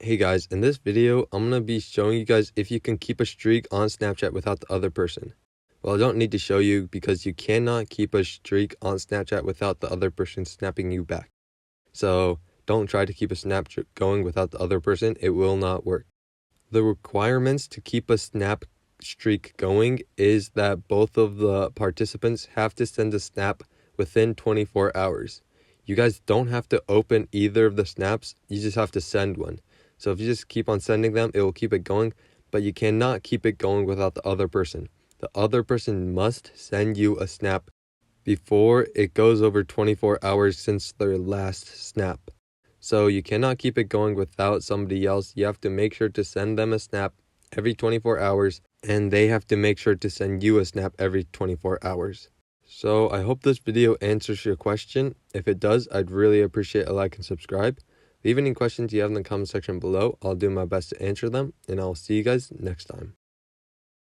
Hey guys, in this video, I'm going to be showing you guys if you can keep a streak on Snapchat without the other person. Well, I don't need to show you because you cannot keep a streak on Snapchat without the other person snapping you back. So don't try to keep a snap going without the other person. It will not work. The requirements to keep a snap streak going is that both of the participants have to send a snap within 24 hours. You guys don't have to open either of the snaps. You just have to send one. So if you just keep on sending them, it will keep it going, but you cannot keep it going without the other person. The other person must send you a snap before it goes over 24 hours since their last snap. So you cannot keep it going without somebody else. You have to make sure to send them a snap every 24 hours, and they have to make sure to send you a snap every 24 hours. So I hope this video answers your question. If it does, I'd really appreciate a like and subscribe. Leave any questions you have in the comment section below. I'll do my best to answer them, and I'll see you guys next time.